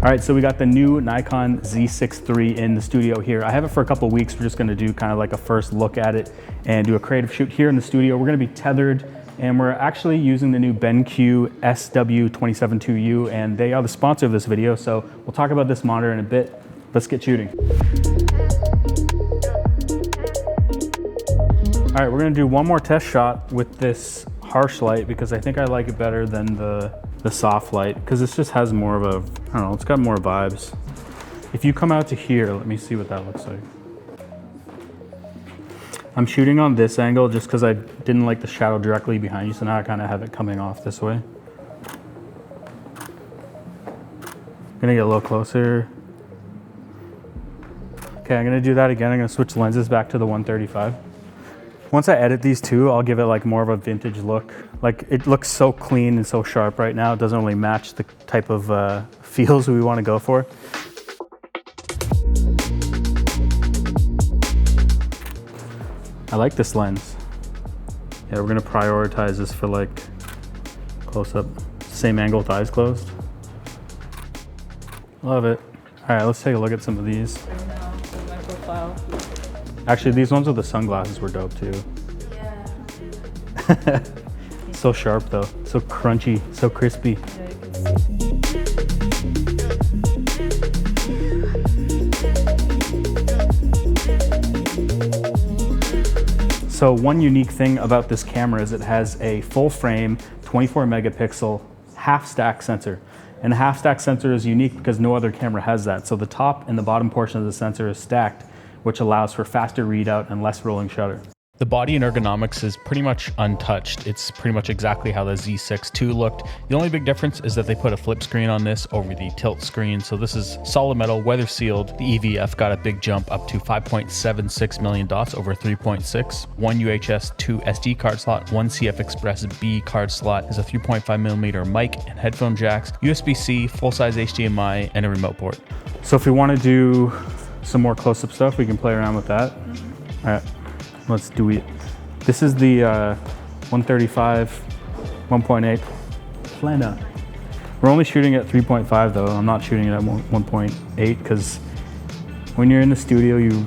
All right, so we got the new Nikon Z6III in the studio here. I have it for a couple weeks. We're just gonna do kind of like a first look at it and do a creative shoot here in the studio. We're gonna be tethered, and we're actually using the new BenQ SW272U, and they are the sponsor of this video, so we'll talk about this monitor in a bit. Let's get shooting. All right, we're gonna do one more test shot with this harsh light because I think I like it better than the soft light, because this just has more of a, I don't know, it's got more vibes. If you come out to here, let me see what that looks like. I'm shooting on this angle just because I didn't like the shadow directly behind you, so now I kind of have it coming off this way. I'm gonna get a little closer. Okay, I'm gonna do that again. I'm gonna switch lenses back to the 135. Once I edit these two, I'll give it like more of a vintage look. Like, it looks so clean and so sharp right now. It doesn't really match the type of feels we want to go for. I like this lens. Yeah, we're gonna prioritize this for like close up. Same angle with eyes closed. Love it. All right, let's take a look at some of these. My profile. Actually, these ones with the sunglasses were dope too. Yeah. So sharp though, so crunchy, so crispy. So one unique thing about this camera is it has a full frame, 24 megapixel, half stack sensor. And the half stack sensor is unique because no other camera has that. So the top and the bottom portion of the sensor is stacked, which allows for faster readout and less rolling shutter. The body and ergonomics is pretty much untouched. It's pretty much exactly how the Z6 II looked. The only big difference is that they put a flip screen on this over the tilt screen. So this is solid metal, weather sealed. The EVF got a big jump up to 5.76 million dots over 3.6. One UHS 2 SD card slot, one CF Express B card slot, is a 3.5 millimeter mic and headphone jacks, USB-C, full-size HDMI, and a remote port. So if we want to do some more close-up stuff, we can play around with that. All right. Let's do it. This is the 135 1.8 Plena. We're only shooting at 3.5 though. I'm not shooting it at 1.8 because when you're in the studio, you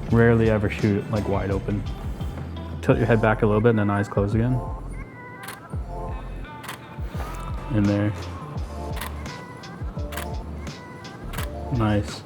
rarely ever shoot it like wide open. Tilt your head back a little bit and then eyes closed again. In there. Nice.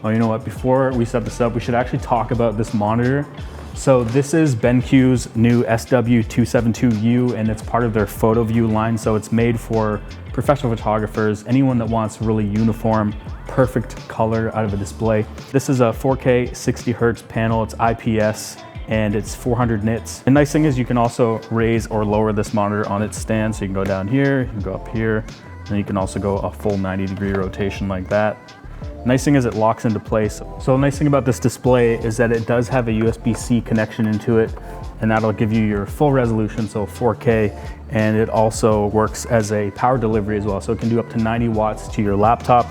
Oh, you know what? Before we set this up, we should actually talk about this monitor. So this is BenQ's new SW272U, and it's part of their PhotoView line. So it's made for professional photographers, anyone that wants really uniform, perfect color out of a display. This is a 4K 60 Hertz panel. It's IPS and it's 400 nits. The nice thing is you can also raise or lower this monitor on its stand. So you can go down here, you can go up here, and you can also go a full 90-degree rotation like that. Nice thing is it locks into place. So the nice thing about this display is that it does have a USB-C connection into it, and that'll give you your full resolution, so 4K, and it also works as a power delivery as well. So it can do up to 90 watts to your laptop,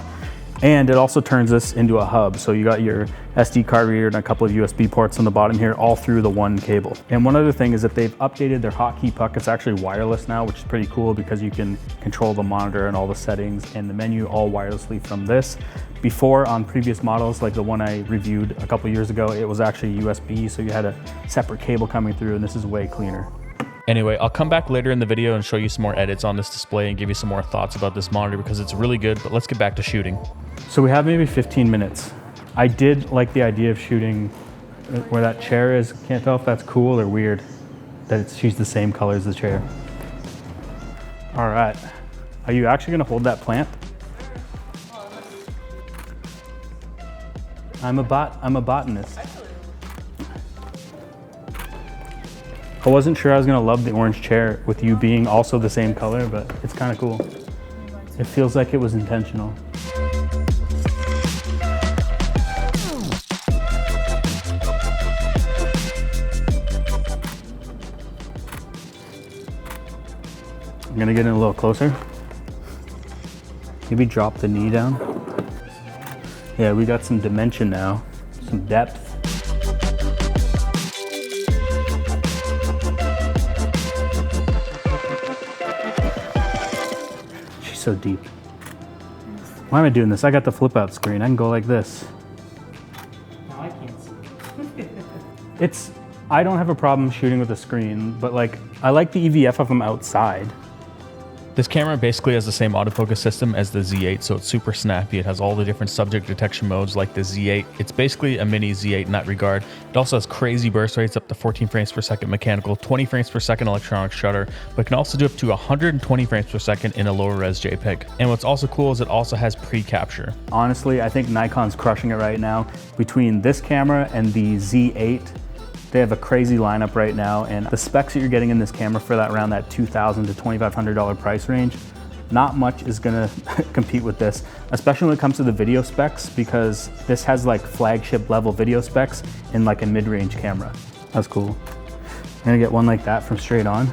and it also turns this into a hub. So you got your SD card reader and a couple of USB ports on the bottom here, all through the one cable. And one other thing is that they've updated their hotkey puck. It's actually wireless now, which is pretty cool because you can control the monitor and all the settings and the menu all wirelessly from this. Before, on previous models, like the one I reviewed a couple years ago, it was actually USB, so you had a separate cable coming through, and this is way cleaner. Anyway, I'll come back later in the video and show you some more edits on this display and give you some more thoughts about this monitor because it's really good, but let's get back to shooting. So we have maybe 15 minutes. I did like the idea of shooting where that chair is. Can't tell if that's cool or weird that she's the same color as the chair. All right, are you actually gonna hold that plant? I'm a botanist. I wasn't sure I was gonna love the orange chair with you being also the same color, but it's kind of cool. It feels like it was intentional. I'm gonna get in a little closer. Maybe drop the knee down. Yeah, we got some dimension now, some depth. She's so deep. Why am I doing this? I got the flip out screen. I can go like this. Now I can't see. I don't have a problem shooting with a screen, but like, I like the EVF of them outside. This camera basically has the same autofocus system as the Z8, so it's super snappy. It has all the different subject detection modes like the Z8. It's basically a mini Z8 in that regard. It also has crazy burst rates up to 14 frames per second mechanical, 20 frames per second electronic shutter, but can also do up to 120 frames per second in a lower res JPEG. And what's also cool is it also has pre-capture. Honestly, I think Nikon's crushing it right now. Between this camera and the Z8, they have a crazy lineup right now, and the specs that you're getting in this camera for that around that $2,000 to $2,500 price range, not much is gonna compete with this, especially when it comes to the video specs, because this has like flagship level video specs in like a mid-range camera. That's cool. I'm gonna get one like that from straight on.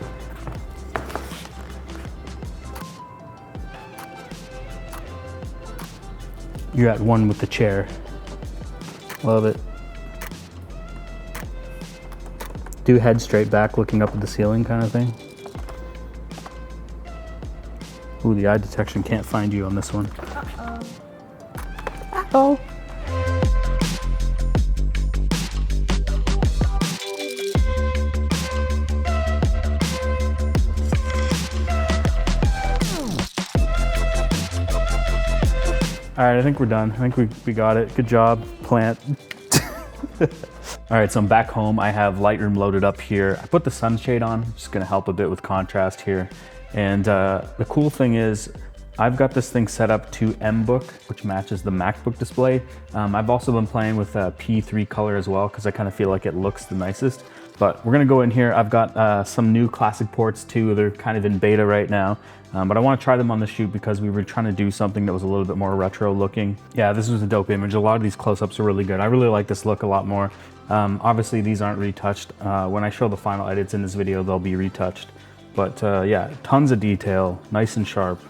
You're at one with the chair. Love it. Do head straight back, looking up at the ceiling kind of thing. Ooh, the eye detection can't find you on this one. Uh-oh. All right, I think we're done. I think we got it. Good job, plant. All right, so I'm back home. I have Lightroom loaded up here. I put the sunshade on, just gonna help a bit with contrast here. And the cool thing is, I've got this thing set up to MBook, which matches the MacBook display. I've also been playing with P3 color as well, because I kind of feel like it looks the nicest. But we're gonna go in here. I've got some new classic ports too. They're kind of in beta right now. But I want to try them on the shoot because we were trying to do something that was a little bit more retro looking. Yeah, this was a dope image. A lot of these close-ups are really good. I really like this look a lot more. Obviously these aren't retouched. When I show the final edits in this video, they'll be retouched. But yeah, tons of detail, nice and sharp.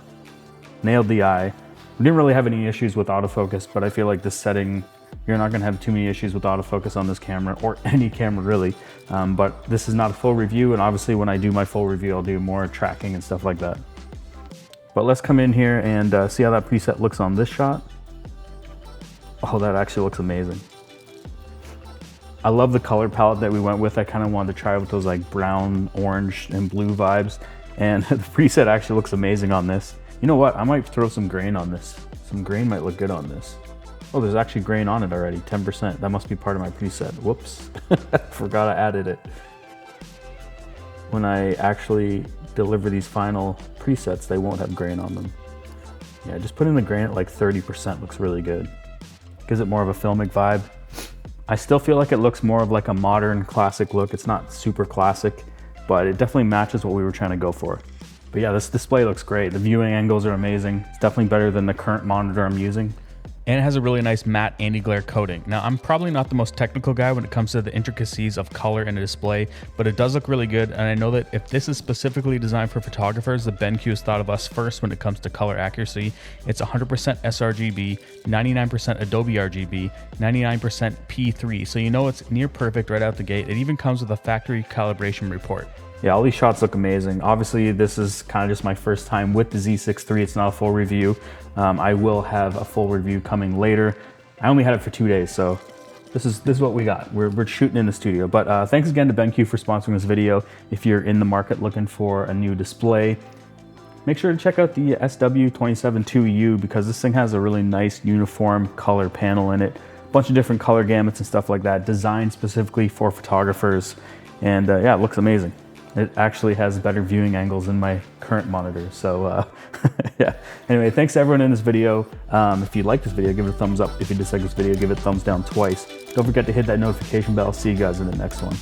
Nailed the eye. We didn't really have any issues with autofocus, but I feel like this setting, you're not gonna have too many issues with autofocus on this camera, or any camera really. But this is not a full review, and obviously when I do my full review, I'll do more tracking and stuff like that. But let's come in here and see how that preset looks on this shot. Oh, that actually looks amazing. I love the color palette that we went with. I kind of wanted to try with those like brown, orange, and blue vibes. And the preset actually looks amazing on this. You know what? I might throw some grain on this. Some grain might look good on this. Oh, there's actually grain on it already, 10%. That must be part of my preset. Whoops, forgot I added it. When I actually deliver these final presets, they won't have grain on them. Yeah, just putting the grain at like 30% looks really good. Gives it more of a filmic vibe. I still feel like it looks more of like a modern classic look. It's not super classic, but it definitely matches what we were trying to go for. But yeah, this display looks great. The viewing angles are amazing. It's definitely better than the current monitor I'm using. And it has a really nice matte anti-glare coating. Now, I'm probably not the most technical guy when it comes to the intricacies of color in a display, but it does look really good. And I know that if this is specifically designed for photographers, the BenQ has thought of us first when it comes to color accuracy. It's 100% sRGB, 99% Adobe RGB, 99% P3. So you know it's near perfect right out the gate. It even comes with a factory calibration report. Yeah, all these shots look amazing. Obviously, this is kind of just my first time with the Z6III. It's not a full review. I will have a full review coming later. I only had it for 2 days, so this is what we got. We're shooting in the studio. But thanks again to BenQ for sponsoring this video. If you're in the market looking for a new display, make sure to check out the SW272U because this thing has a really nice uniform color panel in it. A bunch of different color gamuts and stuff like that, designed specifically for photographers. And yeah, it looks amazing. It actually has better viewing angles than my current monitor. So yeah, anyway, thanks to everyone in this video. If you like this video, give it a thumbs up. If you dislike this video, give it a thumbs down twice. Don't forget to hit that notification bell. See you guys in the next one.